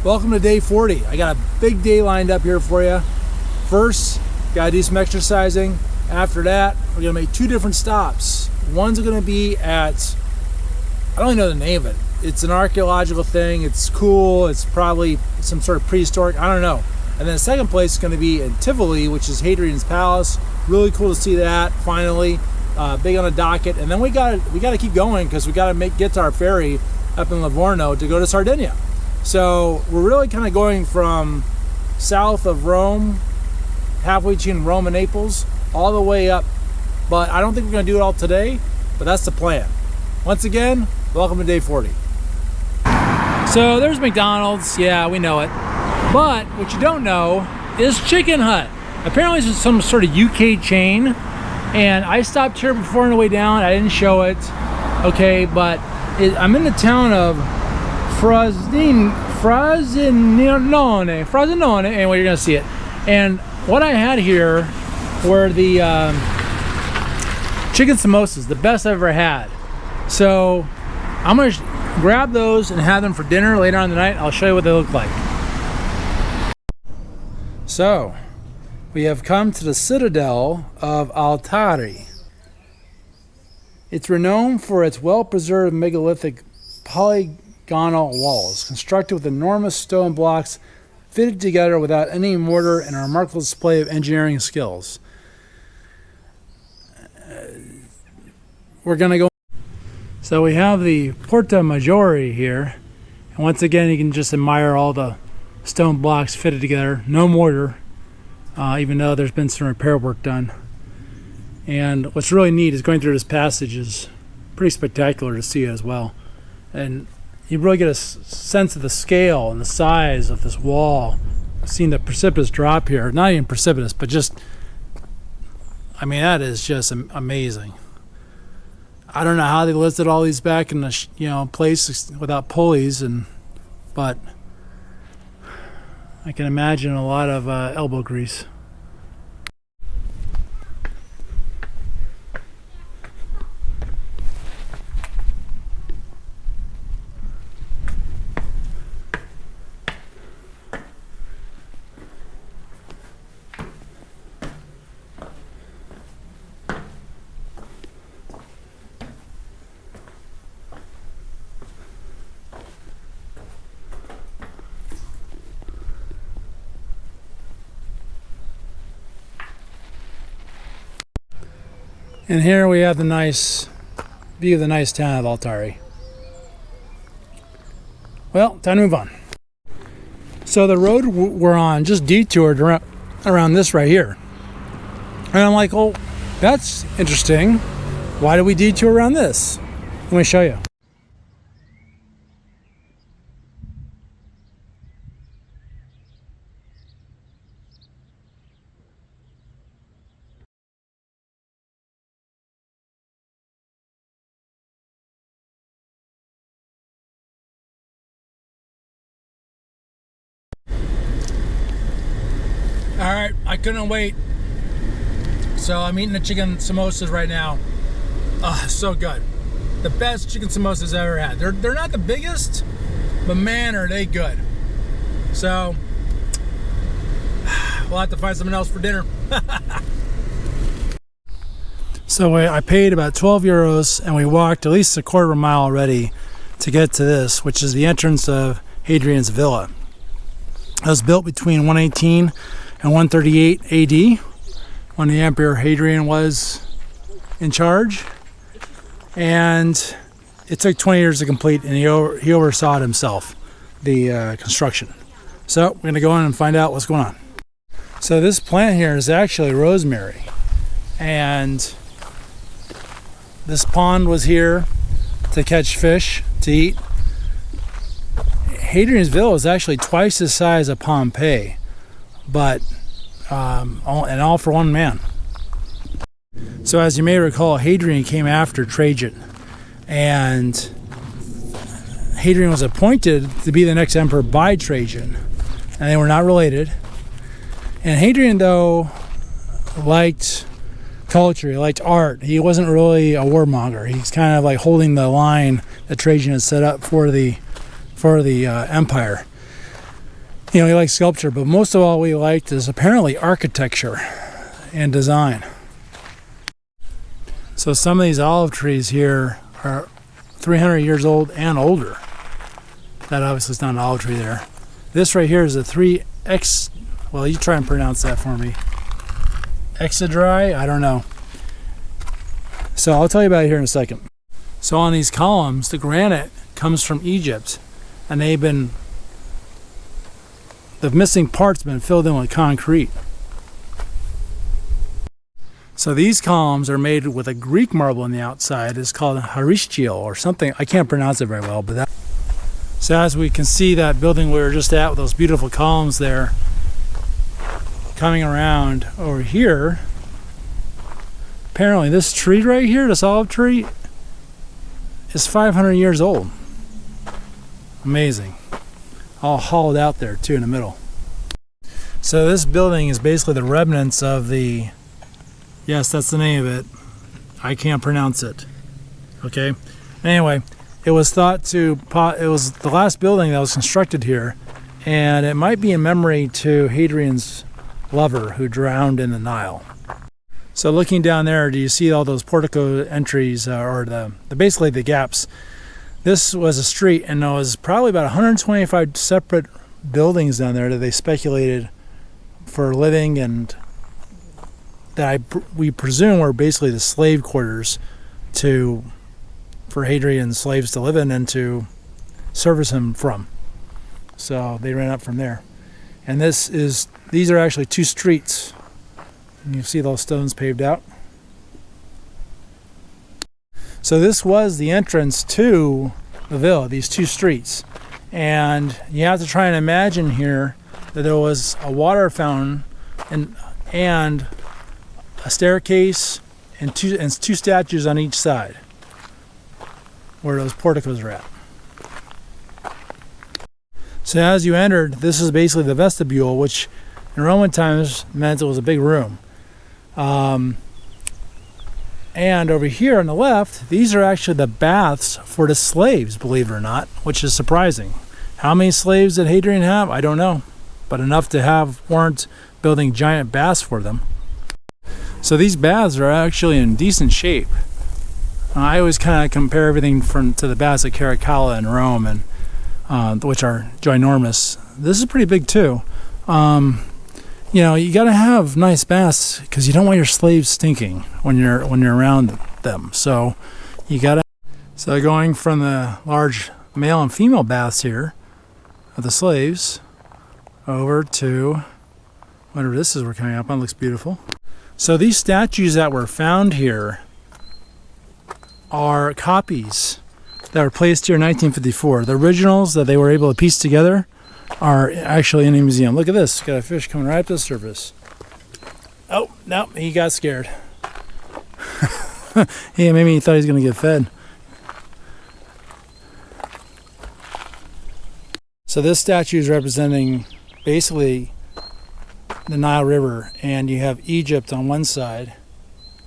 Welcome to day 40. I got a big day lined up here for you. First, gotta do some exercising. After that, we're gonna make two different stops. One's gonna be at, I don't even know the name of it. It's an archaeological thing. It's cool. It's probably some sort of prehistoric, I don't know. And then the second place is gonna be in Tivoli, which is Hadrian's Palace. Really cool to see that, finally. Big on the docket. And then we gotta keep going because we gotta get to our ferry up in Livorno to go to Sardinia. So we're really kind of going from south of Rome, halfway between Rome and Naples, all the way up. But I don't think we're going to do it all today, but that's the plan. Once again, welcome to day 40. So there's McDonald's. Yeah, we know it. But what you don't know is Chicken Hut. Apparently this is some sort of UK chain. And I stopped here before on the way down. I didn't show it. Okay, but I'm in the town of Frosinone. Anyway, you're gonna see it. And what I had here were the chicken samosas, the best I've ever had. So I'm gonna grab those and have them for dinner later on in the night. I'll show you what they look like. So we have come to the citadel of Altari. It's renowned for its well-preserved megalithic polygonal walls, constructed with enormous stone blocks fitted together without any mortar, and a remarkable display of engineering skills. We're gonna go. So we have the Porta Maggiore here, and once again you can just admire all the stone blocks fitted together, no mortar, even though there's been some repair work done. And what's really neat is going through this passage is pretty spectacular to see it as well. And you really get a sense of the scale and the size of this wall. Seeing the precipitous drop here, not even precipitous, but just, I mean, that is just amazing. I don't know how they listed all these back in the place without pulleys, but I can imagine a lot of elbow grease. And here we have the nice view of the nice town of Altari. Well, time to move on. So the road we're on just detoured around this right here. And I'm like, oh, that's interesting. Why do we detour around this? Let me show you. All right, I couldn't wait. So I'm eating the chicken samosas right now. So good. The best chicken samosas I've ever had. They're not the biggest, but man, are they good. So we'll have to find something else for dinner. So I paid about 12 euros and we walked at least a quarter of a mile already to get to this, which is the entrance of Hadrian's Villa. It was built between 118 and 138 AD, when the Emperor Hadrian was in charge. And it took 20 years to complete, and he oversaw it himself, the construction. So we're gonna go in and find out what's going on. So this plant here is actually rosemary. And this pond was here to catch fish, to eat. Hadrian's Villa is actually twice the size of Pompeii, but all for one man. So as you may recall, Hadrian came after Trajan, and Hadrian was appointed to be the next emperor by Trajan, and they were not related. And Hadrian, though, liked culture, he liked art. He wasn't really a warmonger. He's kind of like holding the line that Trajan had set up for the empire. You know, we like sculpture, but most of all we liked is apparently architecture and design. So some of these olive trees here are 300 years old and older. That obviously is not an olive tree there. This right here is a 3X, well, you try and pronounce that for me. Exodri? I don't know. So I'll tell you about it here in a second. So on these columns, the granite comes from Egypt, and the missing part's been filled in with concrete. So these columns are made with a Greek marble on the outside. It's called harischiel or something. I can't pronounce it very well, but that. So as we can see that building we were just at with those beautiful columns there, coming around over here, apparently this tree right here, this olive tree, is 500 years old. Amazing. All hollowed out there too in the middle. So this building is basically the remnants of the, yes, that's the name of it. I can't pronounce it. Okay. Anyway, it was thought to, it was the last building that was constructed here, and it might be in memory to Hadrian's lover who drowned in the Nile. So looking down there, do you see all those portico entries or basically the gaps? This was a street, and there was probably about 125 separate buildings down there that they speculated for living, and that we presume were basically the slave quarters for Hadrian's slaves to live in and to service him from. So they ran up from there. And these are actually two streets. And you see those stones paved out. So this was the entrance to the villa, these two streets. And you have to try and imagine here that there was a water fountain and a staircase and two statues on each side where those porticos are at. So as you entered, this is basically the vestibule, which in Roman times meant it was a big room. And over here on the left, these are actually the baths for the slaves, believe it or not, which is surprising. How many slaves did Hadrian have? I don't know, but enough to warrant building giant baths for them. So these baths are actually in decent shape. I always kind of compare everything to the baths at Caracalla in Rome, and which are ginormous. This is pretty big too. You know, you got to have nice baths because you don't want your slaves stinking when you're around them. So you got to. So going from the large male and female baths here of the slaves over to whatever this is we're coming up on. Looks beautiful. So these statues that were found here are copies that were placed here in 1954. The originals that they were able to piece together are actually in a museum. Look at this. Got a fish coming right up to the surface. Oh, no, he got scared. Yeah, maybe he thought he was going to get fed. So this statue is representing basically the Nile River, and you have Egypt on one side,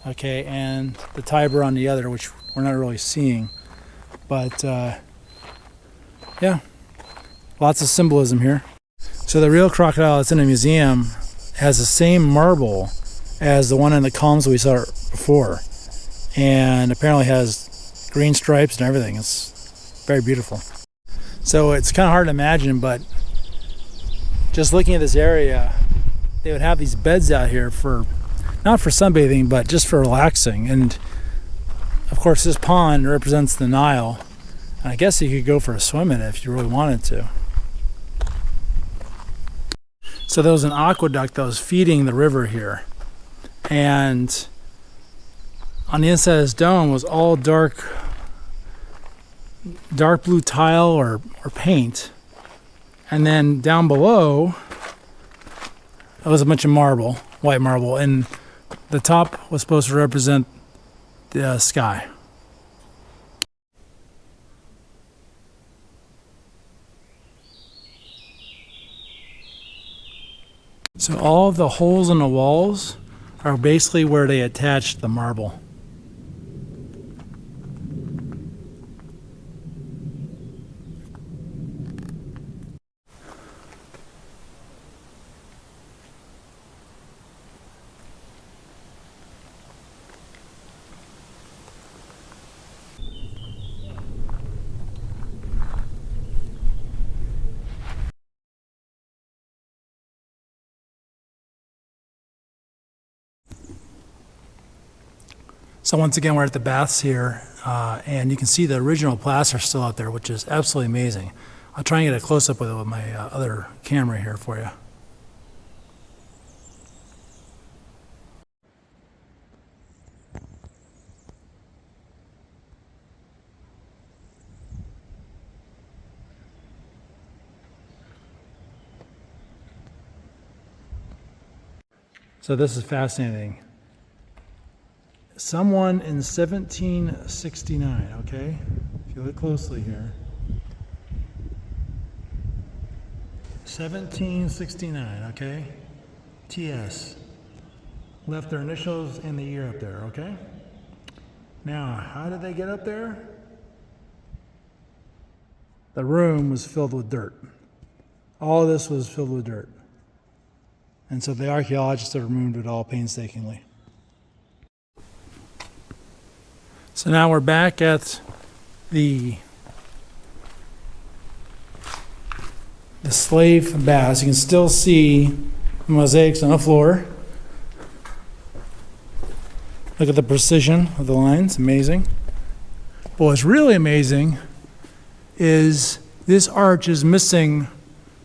okay, and the Tiber on the other, which we're not really seeing. But yeah, lots of symbolism here. So the real crocodile that's in a museum has the same marble as the one in the columns we saw before, and apparently has green stripes and everything. It's very beautiful. So it's kind of hard to imagine, but just looking at this area, they would have these beds out here not for sunbathing, but just for relaxing. And of course, this pond represents the Nile. And I guess you could go for a swim in it if you really wanted to. So there was an aqueduct that was feeding the river here. And on the inside of this dome was all dark blue tile or paint. And then down below, it was a bunch of marble, white marble. And the top was supposed to represent the sky. So all of the holes in the walls are basically where they attached the marble. So once again, we're at the baths here, and you can see the original plaster still out there, which is absolutely amazing. I'll try and get a close-up with it with my other camera here for you. So this is fascinating. Someone in 1769, okay? If you look closely here. 1769, okay? TS. Left their initials and the year up there, okay? Now, how did they get up there? The room was filled with dirt. All of this was filled with dirt. And so the archaeologists have removed it all painstakingly. So now we're back at the slave baths. You can still see the mosaics on the floor. Look at the precision of the lines, amazing. But what's really amazing is this arch is missing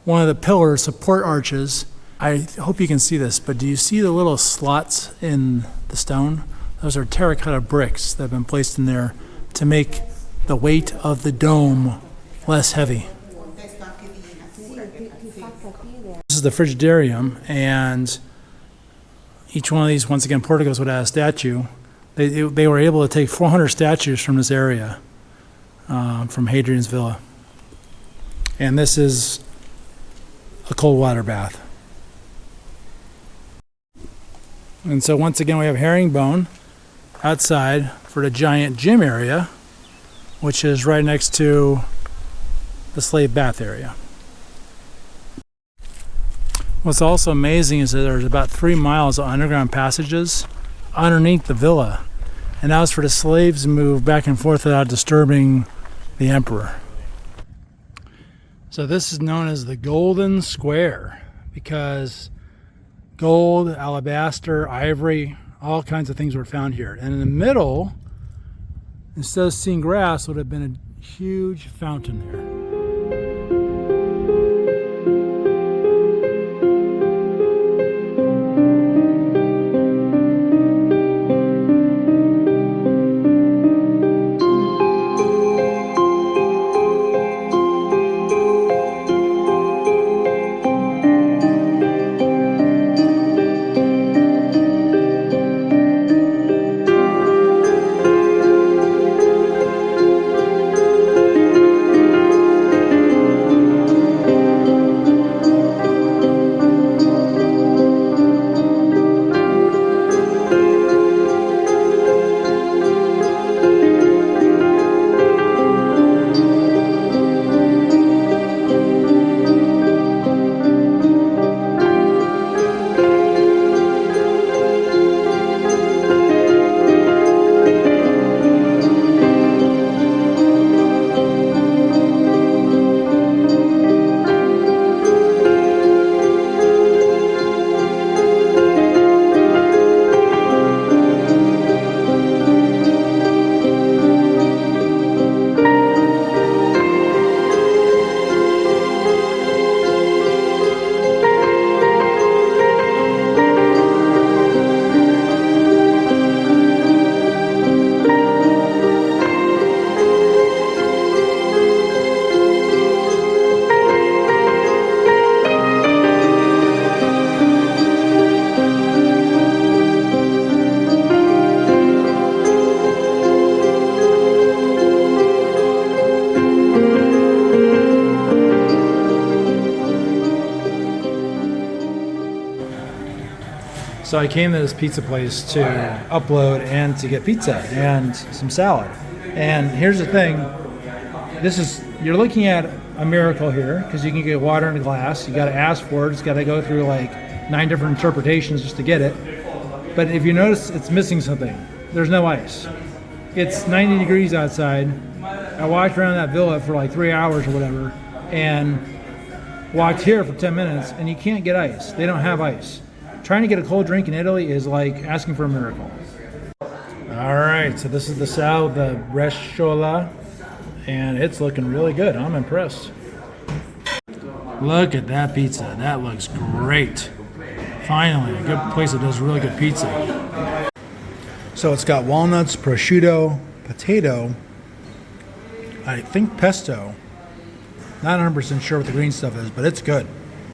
one of the pillar support arches. I hope you can see this, but do you see the little slots in the stone? Those are terracotta bricks that have been placed in there to make the weight of the dome less heavy. This is the frigidarium, and each one of these, once again, porticos would have a statue. They were able to take 400 statues from this area, from Hadrian's Villa. And this is a cold water bath. And so once again, we have herringbone outside for the giant gym area, which is right next to the slave bath area. What's also amazing is that there's about 3 miles of underground passages underneath the villa, and that was for the slaves to move back and forth without disturbing the emperor. So this is known as the Golden Square because gold, alabaster, ivory, all kinds of things were found here. And in the middle, instead of seeing grass, would have been a huge fountain there. So I came to this pizza place to upload and to get pizza and some salad. And here's the thing, you're looking at a miracle here because you can get water in a glass. You got to ask for it. It's got to go through like 9 different interpretations just to get it. But if you notice, it's missing something. There's no ice. It's 90 degrees outside. I walked around that villa for like 3 hours or whatever and walked here for 10 minutes and you can't get ice. They don't have ice. Trying to get a cold drink in Italy is like asking for a miracle. All right, so this is the salad, the bresaola, and it's looking really good. I'm impressed. Look at that pizza. That looks great. Finally, a good place that does really good pizza. So it's got walnuts, prosciutto, potato, I think pesto. Not 100% sure what the green stuff is, but it's good.